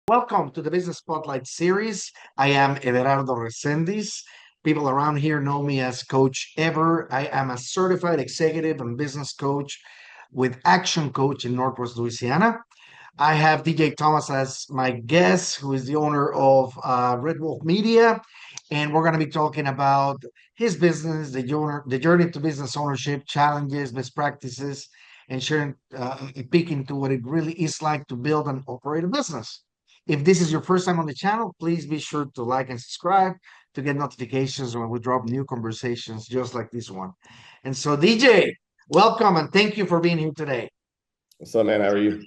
Welcome to the Business Spotlight series. I am Everardo Resendiz. People around here know me as Coach Ever. I am a certified executive and business coach with Action Coach in Northwest Louisiana. I have DJ Thomas as my guest, who is the owner of Red Wolf Media, and we're going to be talking about his business, the journey to business ownership, challenges, best practices, and sharing a peek into what it really is like to build and operate a business. If this is your first time on the channel, please be sure to like and subscribe to get notifications when we drop new conversations just like this one. And so, DJ, welcome and thank you for being here today. What's up, man? How are you?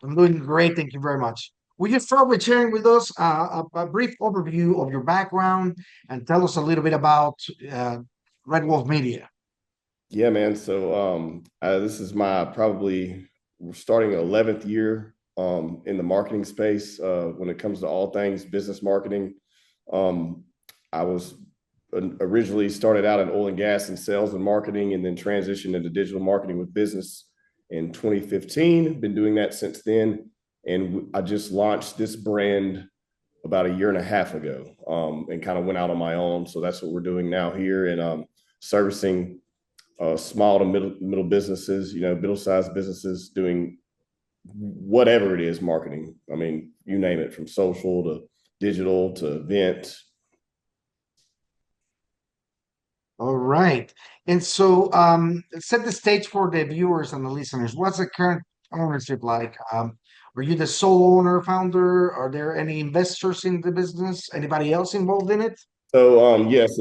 I'm doing great. Thank you very much. Will you start with sharing with us a brief overview of your background and tell us a little bit about uh, Red Wolf Media? Yeah, man. This is my probably starting 11th year in the marketing space when it comes to all things business marketing. Um, I was originally started out in oil and gas and sales and marketing, and then transitioned into digital marketing with business in 2015. Been doing that since then, and I just launched this brand about a year and a half ago, and kind of went out on my own. So that's what we're doing now here, and servicing small to middle businesses, middle-sized businesses, doing whatever it is marketing. I mean, you name it, from social to digital to event. All right. And so, set the stage for the viewers and the listeners. What's the current ownership like? Are you the sole owner, founder? Are there any investors in the business? Anybody else involved in it? Yes,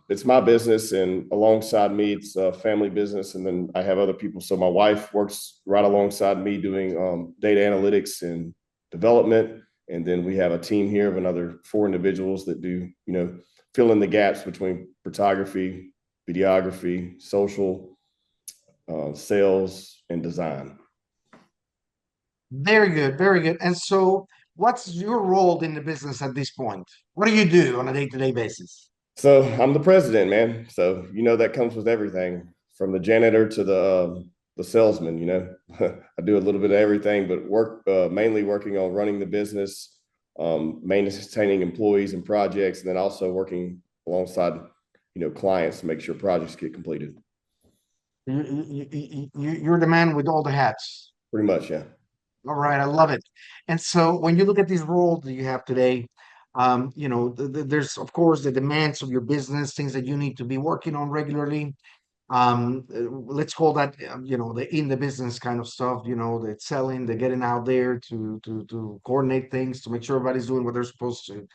it's my business, and alongside me, it's a family business, and then I have other people. So my wife works right alongside me doing data analytics and development, and then we have a team here of another four individuals that do fill in the gaps between photography, videography, social, sales, and design. Very good, very good. And so, what's your role in the business at this point? What do you do on a day-to-day basis? So I'm the president, man. So that comes with everything, from the janitor to the salesman. I do a little bit of everything, but work mainly working on running the business, maintaining employees and projects, and then also working alongside clients to make sure projects get completed. You're the man with all the hats. Pretty much, yeah. All right, I love it. And so when you look at these roles that you have today, there's of course the demands of your business, things that you need to be working on regularly. Let's call that, the in the business kind of stuff, the selling, the getting out there to coordinate things, to make sure everybody's doing what they're supposed to.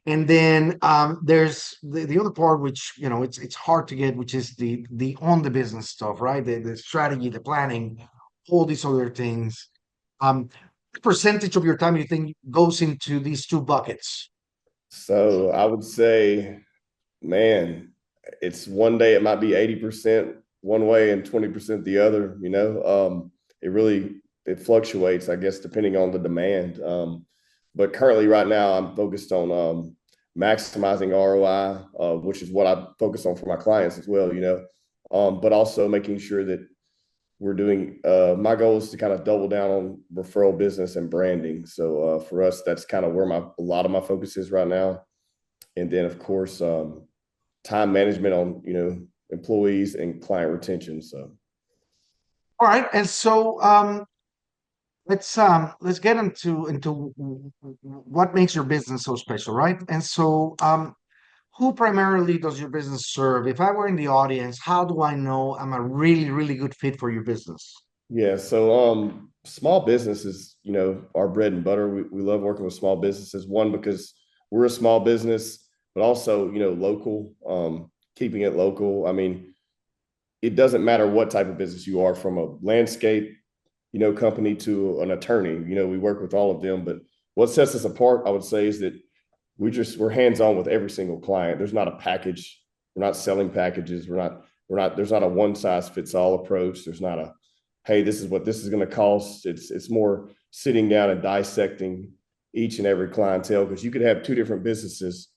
And then there's the other part, which it's hard to get, which is the on the business stuff, right? The strategy, the planning, all these other things. What percentage of your time you think goes into these two buckets? So I would say, man, it's one day it might be 80% one way and 20% the other. It fluctuates, I guess, depending on the demand. But currently, right now, I'm focused on maximizing ROI, which is what I focus on for my clients as well. But also making sure that we're doing. My goal is to kind of double down on referral business and branding. So for us, that's kind of where a lot of my focus is right now. And then, of course, time management on employees and client retention. So All right, and so let's get into what makes your business so special, right? And so who primarily does your business serve? If I were in the audience, how do I know I'm a really, really good fit for your business? yeah, so small businesses, our bread and butter. We love working with small businesses. One, because we're a small business, but also local, keeping it local. I mean, it doesn't matter what type of business you are, from a landscape company to an attorney. We work with all of them. But what sets us apart, I would say, is that we're hands on with every single client. There's not a package. We're not selling packages. There's not a one size fits all approach. There's not a, hey, this is what this is going to cost. It's more sitting down and dissecting each and every clientele, because you could have two different businesses.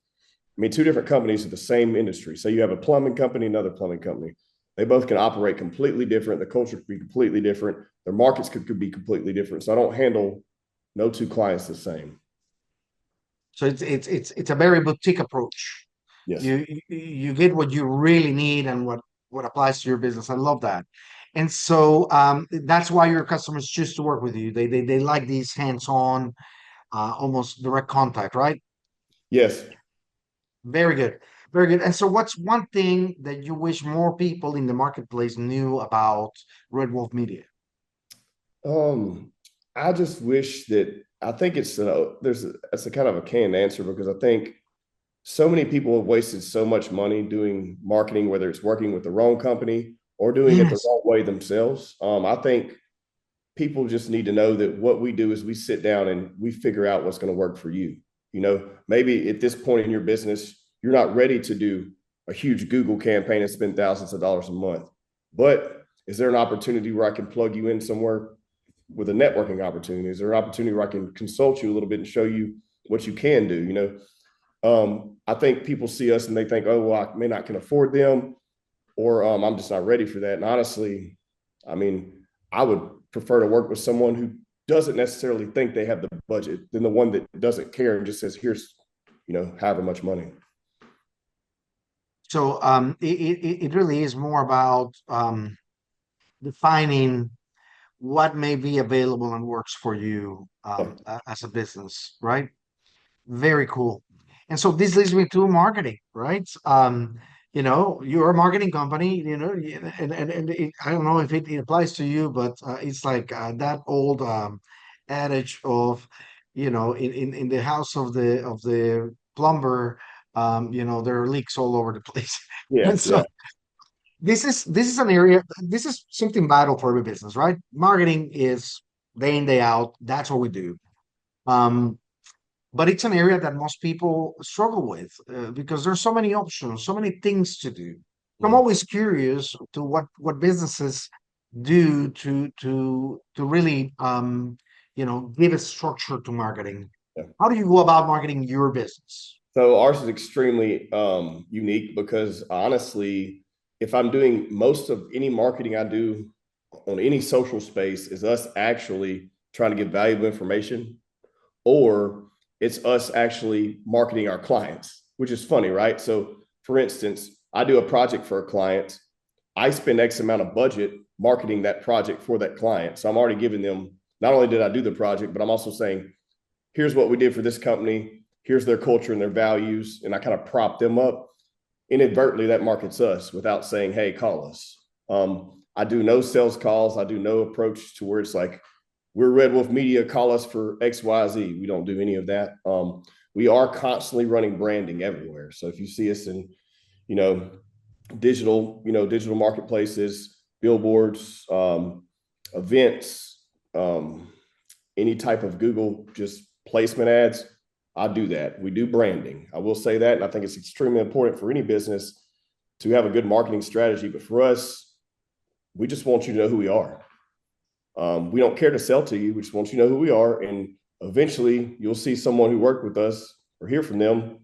I mean, two different companies in the same industry. So you have a plumbing company, another plumbing company. They both can operate completely different. The culture could be completely different. Their markets could be completely different. So I don't handle No two clients the same. So it's a very boutique approach. Yes. You get what you really need and what applies to your business. I love that. And so that's why your customers choose to work with you. They like these hands-on, almost direct contact, right? Yes. Very good. Very good. And so what's one thing that you wish more people in the marketplace knew about Red Wolf Media? Um, I just wish that I think it's a kind of a canned answer because I think so many people have wasted so much money doing marketing, whether it's working with the wrong company or doing it the Yes. wrong way themselves. I think people just need to know that what we do is we sit down and we figure out what's going to work for you. Maybe at this point in your business, you're not ready to do a huge Google campaign and spend thousands of dollars a month. But is there an opportunity where I can plug you in somewhere with a networking opportunity? Is there an opportunity where I can consult you a little bit and show you what you can do? I think people see us and they think, oh, well, I may not can afford them, or I'm just not ready for that. And honestly, I mean, I would prefer to work with someone who doesn't necessarily think they have the budget than the one that doesn't care and just says, here's, however much money. So it really is more about defining what may be available and works for you Yeah. as a business, right? Very cool. And so this leads me to marketing, right? You're a marketing company, I don't know if it applies to you, but it's like that old adage of, in the house of the plumber, there are leaks all over the place. Yeah. And so Yeah. this is an area, this is something vital for every business, right? Marketing is day in, day out. That's what we do. Um, but it's an area that most people struggle with because there's so many options, so many things to do. I'm Mhm. always curious to what businesses do to really give a structure to marketing. Yeah. How do you go about marketing your business? So ours is extremely unique because honestly, if I'm doing most of any marketing I do on any social space, is us actually trying to give valuable information, or it's us actually marketing our clients, which is funny, right? So, for instance, I do a project for a client. I spend X amount of budget marketing that project for that client. So I'm already giving them, not only did I do the project, but I'm also saying, here's what we did for this company. Here's their culture and their values. And I kind of prop them up. Inadvertently, that markets us without saying, hey, call us. I do no sales calls. I do no approach to where it's like, we're Red Wolf Media, call us for XYZ. We don't do any of that. We are constantly running branding everywhere. So if you see us in, you know, digital marketplaces, billboards, events, any type of Google just placement ads, I do that. We do branding. I will say that. And I think it's extremely important for any business to have a good marketing strategy. But for us, we just want you to know who we are. We don't care to sell to you. We just want you to know who we are. And eventually you'll see someone who worked with us or hear from them.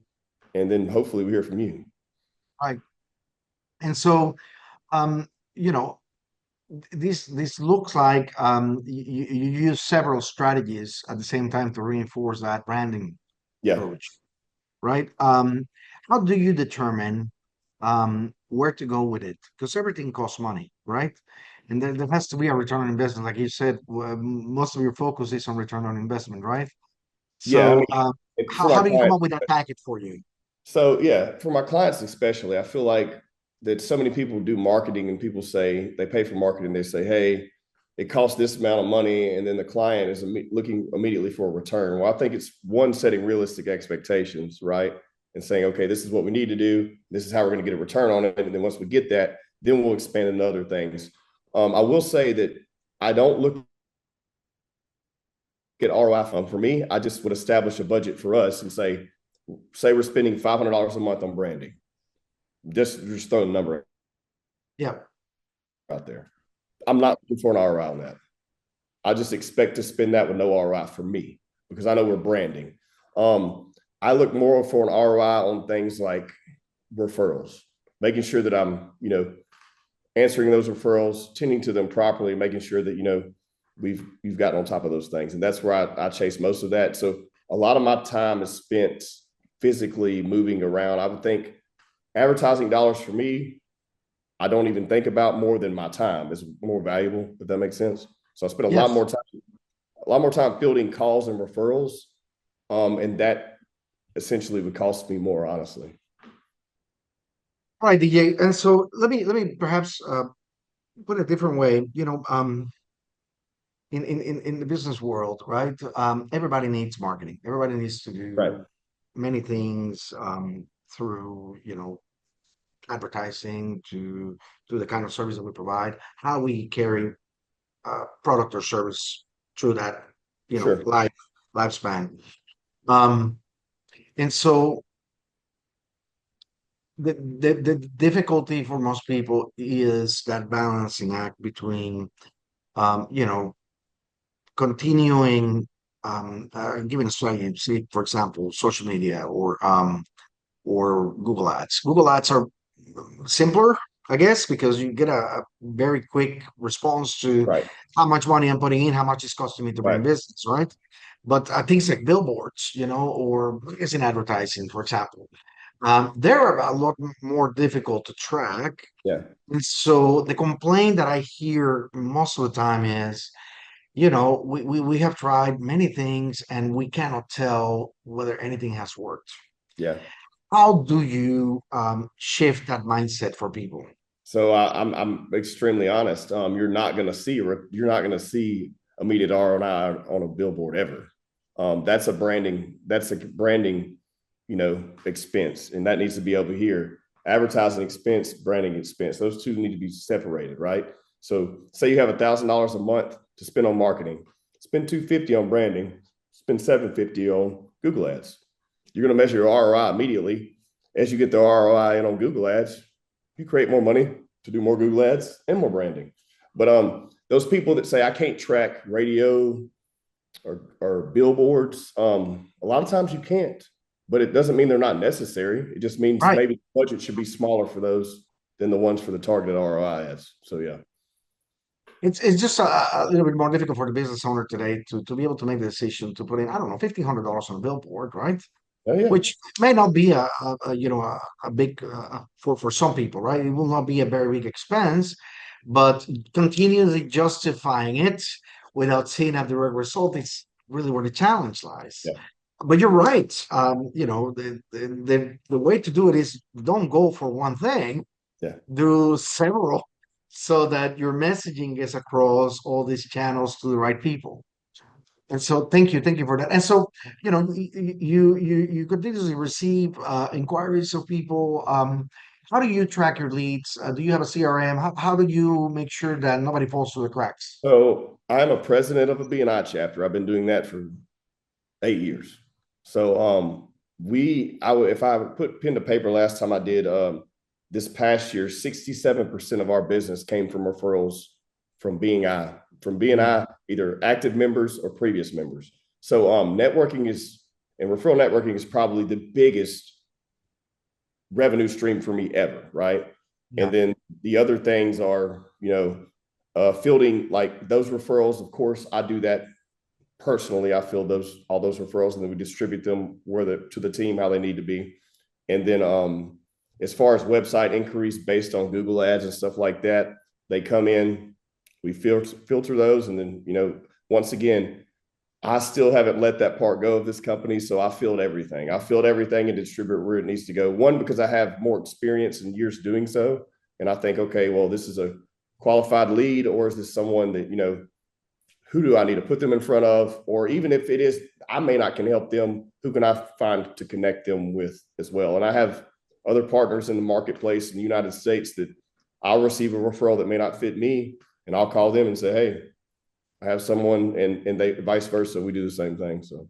And then hopefully we hear from you. Right. And so, um, you know, this looks like you use several strategies at the same time to reinforce that branding Yeah. approach, right? How do you determine where to go with it? Because everything costs money, right? And there has to be a return on investment. Like you said, most of your focus is on return on investment, right? Yeah. I So, mean, for how my do you come clients, up with that package for you? so yeah, for my clients especially, I feel like that so many people do marketing and people say they pay for marketing. They say, hey, it costs this amount of money. And then the client is looking immediately for a return. Well, I think it's one, setting realistic expectations, right? And saying, okay, this is what we need to do. This is how we're going to get a return on it. And then once we get that, then we'll expand into other things. I will say that I don't look at ROI fund. For me, I just would establish a budget for us and say we're spending $500 a month on branding. Just throw a number Yeah, out there. I'm not looking for an ROI on that. I just expect to spend that with no ROI for me because I know we're branding. I look more for an ROI on things like referrals, making sure that I'm, answering those referrals, tending to them properly, making sure that, we've gotten on top of those things, and that's where I chase most of that. So a lot of my time is spent physically moving around. I would think advertising dollars for me, I don't even think about more than my time is more valuable, if that makes sense. So I spend Yes. a lot more time fielding calls and referrals. And that essentially would cost me more, honestly. All right, DJ. And so let me perhaps put it a different way. In the business world, right? Everybody needs marketing. Everybody needs to Right. do many things through, advertising to the kind of service that we provide, how we carry product or service through that, Sure. lifespan. Um, and so the difficulty for most people is that balancing act between, you know, continuing, giving a strategy, see, for example, social media or Google Ads. Google Ads are simpler, I guess, because you get a very quick response to Right. how much money I'm putting in, how much it's costing me to bring Right. business, right? But things like billboards, or is in advertising, for example, they're a lot more difficult to track. Yeah. And so the complaint that I hear most of the time is, we have tried many things and we cannot tell whether anything has worked. Yeah. How do you shift that mindset for people? So I'm extremely honest. You're not gonna see immediate ROI on a billboard ever. That's a branding, expense, and that needs to be over here. Advertising expense, branding expense. Those two need to be separated, right? So say you have $1,000 a month to spend on marketing, spend 250 on branding, spend 750 on Google Ads. You're gonna measure your ROI immediately. As you get the ROI in on Google Ads, you create more money to do more Google ads and more branding. But those people that say I can't track radio or billboards, a lot of times you can't. But it doesn't mean they're not necessary. It just means Right. maybe the budget should be smaller for those than the ones for the targeted ROI ads. So yeah. It's just a little bit more difficult for the business owner today to be able to make the decision to put in, I don't know, $1,500 on a billboard, right? Oh yeah. Which may not be a big for some people, right? It will not be a very big expense, but continuously justifying it without seeing a direct result is really where the challenge lies. Yeah. But you're right. The way to do it is don't go for one thing, Yeah. do several so that your messaging gets across all these channels to the right people. And so thank you for that. And so, you continuously receive inquiries of people. How do you track your leads? Do you have a CRM? How do you make sure that nobody falls through the cracks? So I'm a president of a BNI chapter. I've been doing that for 8 years. So if I would put pen to paper last time I did, this past year, 67% of our business came from referrals from Mm. BNI, either active members or previous members. So referral networking is probably the biggest revenue stream for me ever, right? And Yeah. then the other things are, fielding like those referrals. Of course, I do that personally. I field all those referrals, and then we distribute them to the team how they need to be. And then as far as website inquiries based on Google ads and stuff like that, they come in, we filter those, and then once again, I still haven't let that part go of this company. So I field everything. I field everything and distribute where it needs to go. One, because I have more experience and years doing so. And I think, okay, well, this is a qualified lead, or is this someone that, who do I need to put them in front of? Or even if it is, I may not can help them, who can I find to connect them with as well? And I have other partners in the marketplace in the United States that I'll receive a referral that may not fit me, and I'll call them and say, hey, I have someone, and they vice versa. We do the same thing. So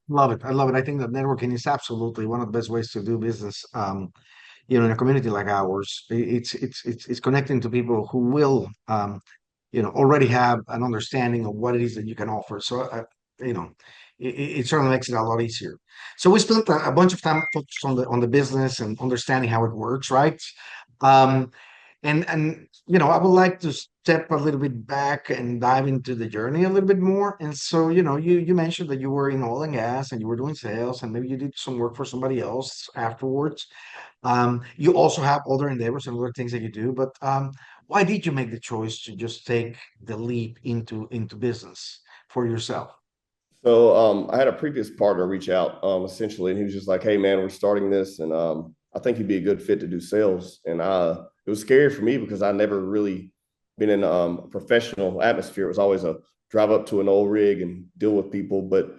Love it. I love it. I think that networking is absolutely one of the best ways to do business. In a community like ours, it's connecting to people who will, already have an understanding of what it is that you can offer. So, you know, it certainly makes it a lot easier. So we spent a bunch of time focused on the business and understanding how it works, right? Um, And I would like to step a little bit back and dive into the journey a little bit more. And so, you mentioned that you were in oil and gas and you were doing sales and maybe you did some work for somebody else afterwards. You also have other endeavors and other things that you do, but why did you make the choice to just take the leap into business for yourself? So I had a previous partner reach out essentially, and he was just like, "Hey man, we're starting this, and I think he'd be a good fit to do sales." And it was scary for me because I never really been in a professional atmosphere. It was always a drive up to an old rig and deal with people, but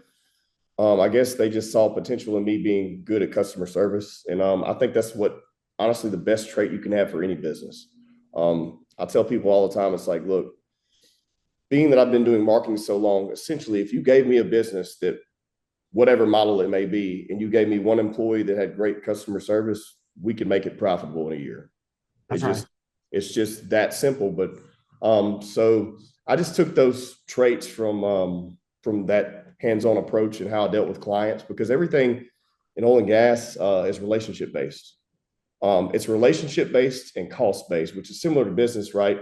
I guess they just saw potential in me being good at customer service, and I think that's what honestly the best trait you can have for any business. I tell people all the time, it's like, look, being that I've been doing marketing so long, essentially, if you gave me a business that whatever model it may be, and you gave me one employee that had great customer service, we could make it profitable in a year. It That's right. just it's just that simple. But so I just took those traits from that hands-on approach and how I dealt with clients because everything in oil and gas is relationship based. It's relationship based and cost based, which is similar to business, right?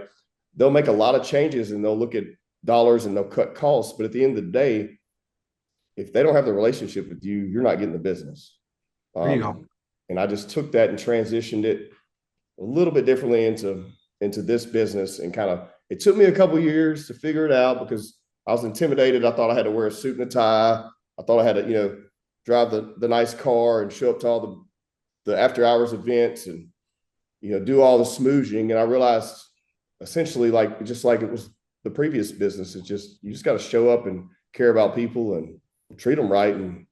They'll make a lot of changes and they'll look at dollars and they'll cut costs, but at the end of the day, if they don't have the relationship with you, you're not getting the business. There you go. And I just took that and transitioned it a little bit differently into this business and kind of it took me a couple of years to figure it out because I was intimidated. I thought I had to wear a suit and a tie. I thought I had to, drive the nice car and show up to all the after hours events and do all the smoozing. And I realized essentially like just like it was the previous business, it's just you just got to show up and care about people and treat them right and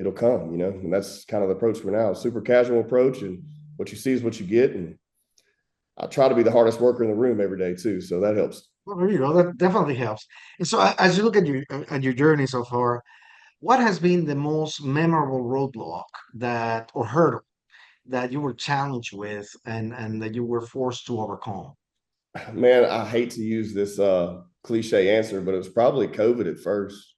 it'll come, and that's kind of the approach for now. Super casual approach and what you see is what you get. And I try to be the hardest worker in the room every day too. So that helps. Well, there you go. That definitely helps. And so, as you look at your journey so far, what has been the most memorable roadblock that or hurdle that you were challenged with and that you were forced to overcome? Man, I hate to use this cliche answer, but it was probably COVID at first.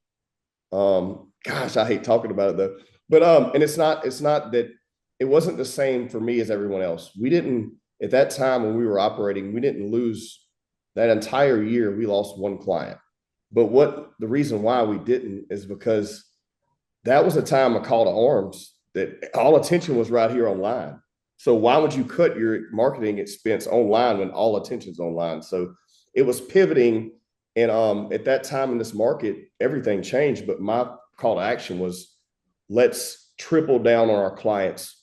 Gosh, I hate talking about it though. But and it's not that it wasn't the same for me as everyone else. We didn't at that time when we were operating, we didn't lose that entire year. We lost one client. But what the reason why we didn't is because that was a time of call to arms that all attention was right here online. So why would you cut your marketing expense online when all attention's online? So it was pivoting. And at that time in this market, everything changed. But my call to action was let's triple down on our clients'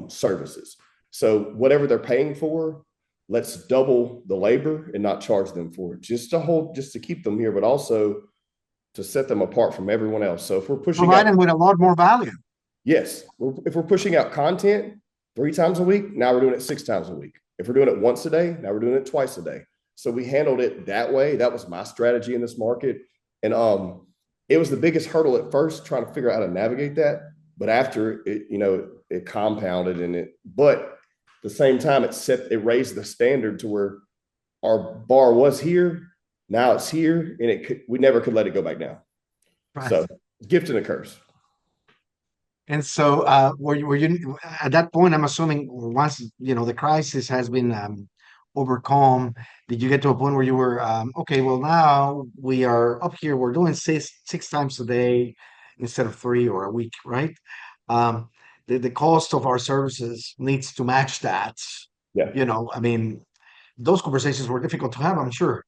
services. So whatever they're paying for, let's double the labor and not charge them for it. Just to keep them here, but also to set them apart from everyone else. So if we're pushing Provide out them with a lot more value. Yes. If we're pushing out content 3 times a week, now we're doing it 6 times a week. If we're doing it once a day, now we're doing it twice a day. So we handled it that way. That was my strategy in this market. And it was the biggest hurdle at first, trying to figure out how to navigate that. But after it, it compounded but at the same time, it raised the standard to where our bar was here. Now it's here. And we never could let it go back down. Right. So gift and a curse. And so, were you at that point? I'm assuming once the crisis has been overcome, did you get to a point where you were okay? Well, now we are up here. We're doing six times a day instead of three or a week, right? Um, the cost of our services needs to match that. Yeah. I mean, those conversations were difficult to have, I'm sure.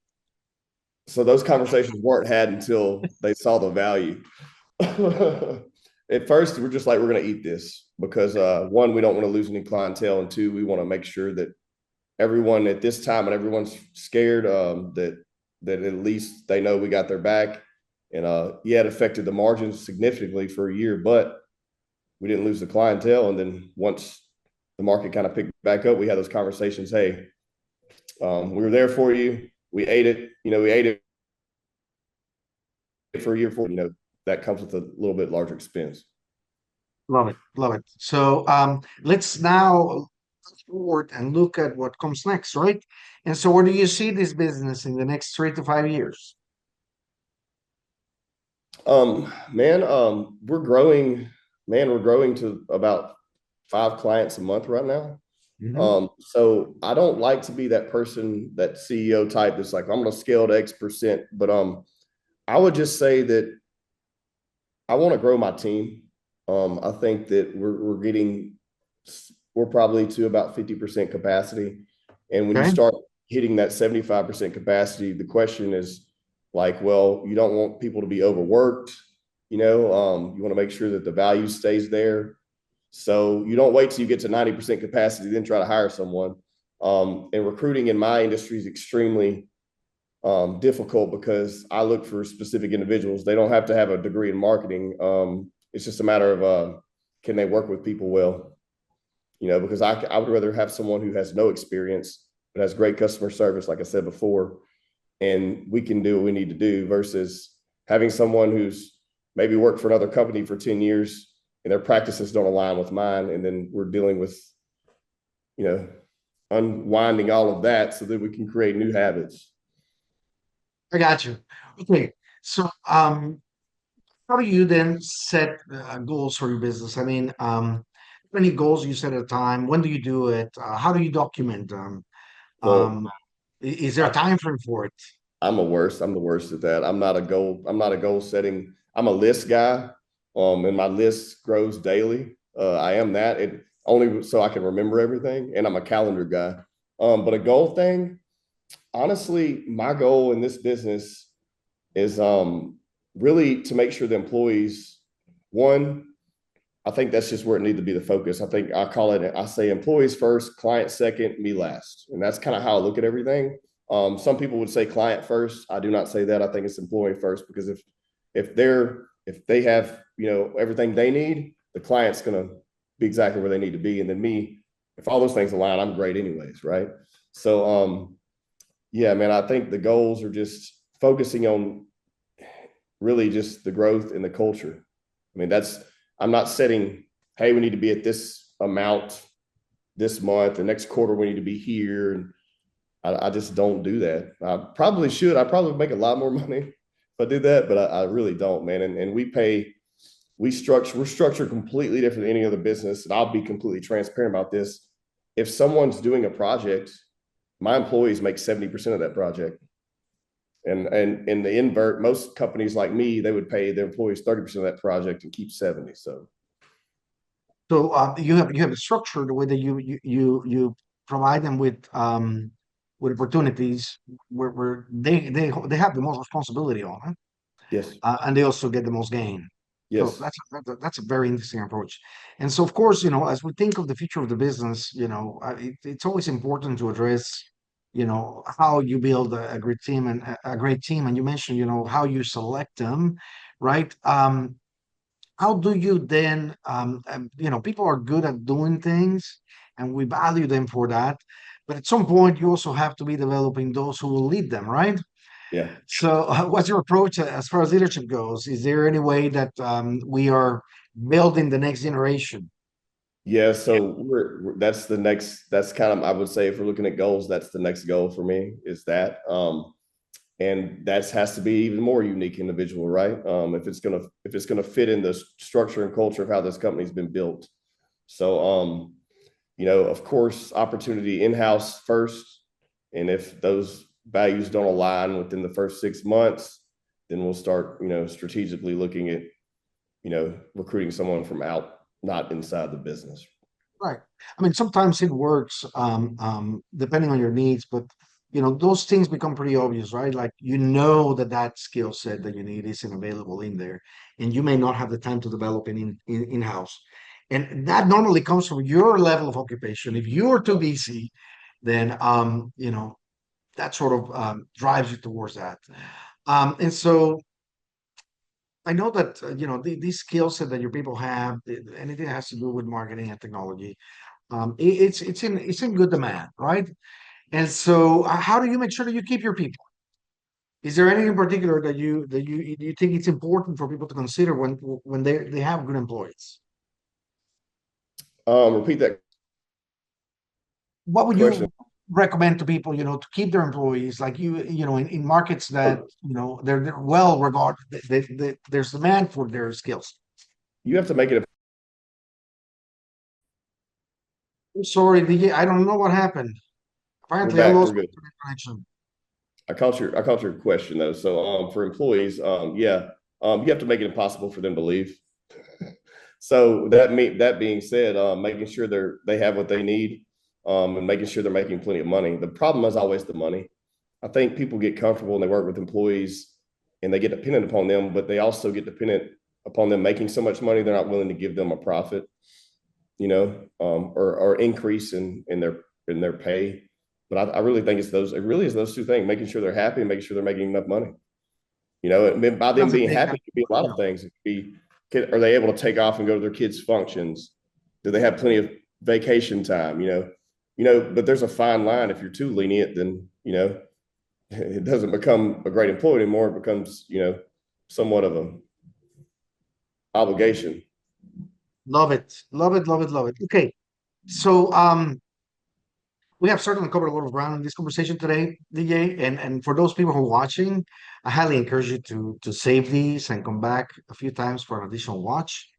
So those conversations weren't had until they saw the value. At first, we're just like, we're going to eat this because one, we don't want to lose any clientele, and two, we want to make sure that everyone at this time and everyone's scared that at least they know we got their back. And yeah, it affected the margins significantly for a year, but we didn't lose the clientele. And then once the market kind of picked back up, we had those conversations. Hey, we were there for you. We ate it. We ate it for a year for that comes with a little bit larger expense. Love it, love it. So let's now look forward and look at what comes next, right? And so, where do you see this business in the next 3 to 5 years? Man, we're growing. Man, we're growing to about 5 clients a month right now. Mhm. So I don't like to be that person, that CEO type that's like, I'm going to scale to X%. But I would just say that I want to grow my team. I think that we're probably to about 50% capacity. And when you Okay. start hitting that 75% capacity, the question is like, well, you don't want people to be overworked. You want to make sure that the value stays there. So you don't wait till you get to 90% capacity, then try to hire someone. And recruiting in my industry is extremely difficult because I look for specific individuals. They don't have to have a degree in marketing. It's just a matter of can they work with people well? Because I would rather have someone who has no experience but has great customer service, like I said before, and we can do what we need to do versus having someone who's maybe worked for another company for 10 years and their practices don't align with mine. And then we're dealing with, you know, unwinding all of that so that we can create new habits. I got you. Okay. So, how do you then set goals for your business? I mean, how many goals you set at a time? When do you do it? How do you document them? Well, Um, is there a time frame for it? I'm the worst at that. I'm not a goal setting. I'm a list guy. And my list grows daily. I am that. It only so I can remember everything. And I'm a calendar guy. But a goal thing, honestly, my goal in this business is really to make sure the employees, one, I think that's just where it needs to be the focus. I say employees first, client second, me last. And that's kind of how I look at everything. Some people would say client first. I do not say that. I think it's employee first because if they have, everything they need, the client's going to be exactly where they need to be. And then me, if all those things align, I'm great anyways, right? So yeah, man, I think the goals are just focusing on really just the growth in the culture. I mean, I'm not setting, hey, we need to be at this amount this month, the next quarter we need to be here. And I just don't do that. I probably should. I probably make a lot more money if I did that, but I really don't, man. And we're structured completely different than any other business. And I'll be completely transparent about this. If someone's doing a project, my employees make 70% of that project. And in the invert, most companies like me, they would pay their employees 30% of that project and keep 70. So So you have a structure the way that you provide them with opportunities where they have the most responsibility on it, yes, and they also get the most gain. So yes, that's a very interesting approach. And so of course, as we think of the future of the business, it's always important to address, how you build a great team and a great team. And you mentioned, how you select them, right? How do you then people are good at doing things and we value them for that, but at some point you also have to be developing those who will lead them, right? yeah. So what's your approach as far as leadership goes? Is there any way that we are building the next generation? Yeah, so that's the next. That's kind of, I would say, if we're looking at goals, that's the next goal for me is that, and that has to be even more unique individual, right? If it's gonna fit in the structure and culture of how this company's been built. So, of course, opportunity in house first, and if those values don't align within the first 6 months, then we'll start, strategically looking at, recruiting someone from out, not inside the business. Right. I mean, sometimes it works, depending on your needs, but those things become pretty obvious, right? Like that skill set that you need isn't available in there, and you may not have the time to develop it in-house. And that normally comes from your level of occupation. If you're too busy, then that sort of drives you towards that. And so I know that these skill set that your people have, anything that has to do with marketing and technology, it's in good demand, right? And so, how do you make sure that you keep your people? Is there anything in particular that you think it's important for people to consider when they have good employees? Repeat that What would question. you recommend to people, to keep their employees, like in markets that Oh, they're well regarded, there's demand for their skills. you have to make it I'm sorry, DJ. I don't know what happened. We're Apparently, I back. lost We're good. my connection. I caught your question though. So for employees, yeah, you have to make it impossible for them to leave. So that being said, making sure they have what they need, and making sure they're making plenty of money. The problem is always the money. I think people get comfortable and they work with employees and they get dependent upon them, but they also get dependent upon them making so much money they're not willing to give them a profit, or increase in their pay. But I really think it really is those two things: making sure they're happy and making sure they're making enough money. And by them That's a being big happy, it could be a lot of things. It could be, are they able to take off and go to their kids' functions? Do they have plenty of vacation time? But there's a fine line. If you're too lenient, then it doesn't become a great employee anymore. It becomes somewhat of an obligation. Love it. Love it. Love it. Love it. Okay. So, we have certainly covered a lot of ground in this conversation today, DJ. And for those people who are watching, I highly encourage you to save these and come back a few times for an additional watch.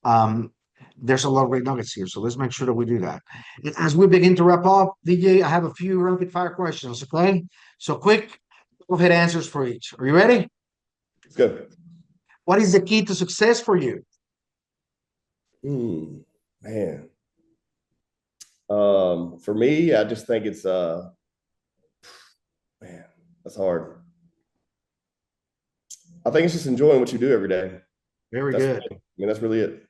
Um, there's a lot of great nuggets here, so let's make sure that we do that. And as we begin to wrap up, DJ, I have a few rapid fire questions. Okay, so quick, go-ahead answers for each. Are you ready? Good. What is the key to success for you? Man. For me, I just think it's man, that's hard. I think it's just enjoying what you do every day. Very good. That's really it.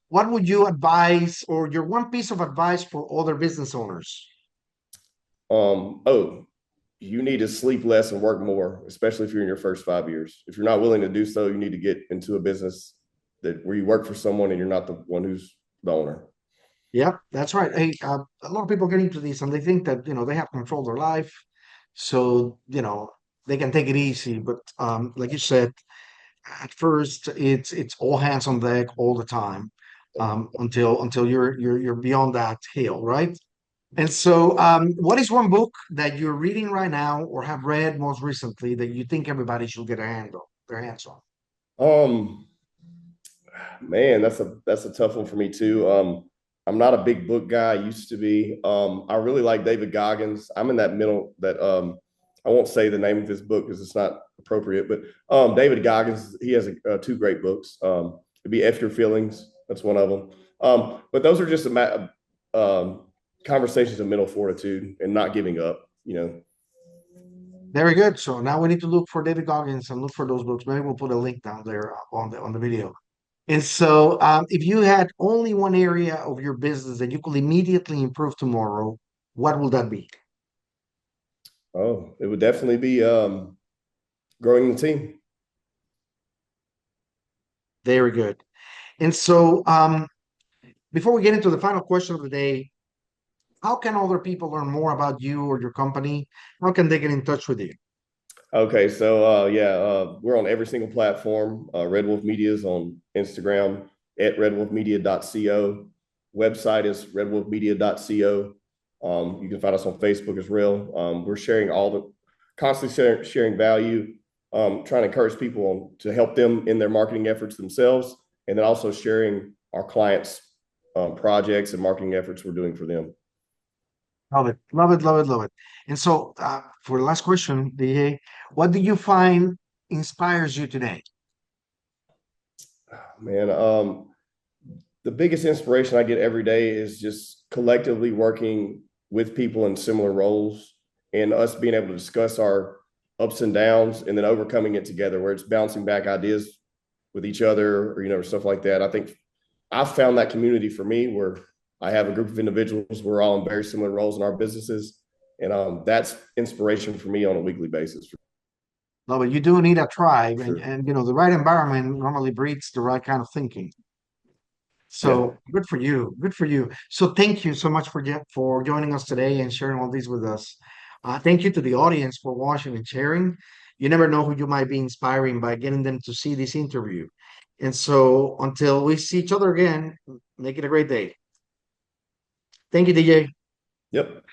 What would you advise, or your one piece of advice for other business owners? Oh, you need to sleep less and work more, especially if you're in your first 5 years. If you're not willing to do so, you need to get into a business where you work for someone and you're not the one who's the owner. Yeah, that's right. Hey, a lot of people get into this and they think that, they have control of their life. So, they can take it easy. But like you said, at first it's all hands on deck all the time, until you're beyond that hill, right? And so, what is one book that you're reading right now or have read most recently that you think everybody should get their hands on? Um, Man, that's a tough one for me too. I'm not a big book guy. I used to be. I really like David Goggins. I'm in that middle that I won't say the name of his book because it's not appropriate, but David Goggins, he has two great books. It'd be F Your Feelings. That's one of them. But those are just conversations of mental fortitude and not giving up. Very good. So now we need to look for David Goggins and look for those books. Maybe we'll put a link down there on the video. And so, if you had only one area of your business that you could immediately improve tomorrow, what would that be? Oh, it would definitely be growing the team. Very good. And so, before we get into the final question of the day, how can other people learn more about you or your company? How can they get in touch with you? Okay, so yeah, we're on every single platform. Red Wolf Media is on Instagram at redwolfmedia.co. Website is redwolfmedia.co. You can find us on Facebook as well. We're sharing constantly sharing value, trying to encourage people to help them in their marketing efforts themselves, and then also sharing our clients' projects and marketing efforts we're doing for them. Love it, love it, love it, love it. And so, for the last question, what do you find inspires you today? Man, the biggest inspiration I get every day is just collectively working with people in similar roles and us being able to discuss our ups and downs and then overcoming it together, where it's bouncing back ideas with each other or stuff like that. I think I've found that community for me where I have a group of individuals. We're all in very similar roles in our businesses. And that's inspiration for me on a weekly basis. No, but you do need a tribe, For and sure. and the right environment normally breeds the right kind of thinking. Yeah. So good for you. Good for you. So thank you so much for joining us today and sharing all these with us. Thank you to the audience for watching and sharing. You never know who you might be inspiring by getting them to see this interview. And so until we see each other again, make it a great day. Thank you, DJ. Yep.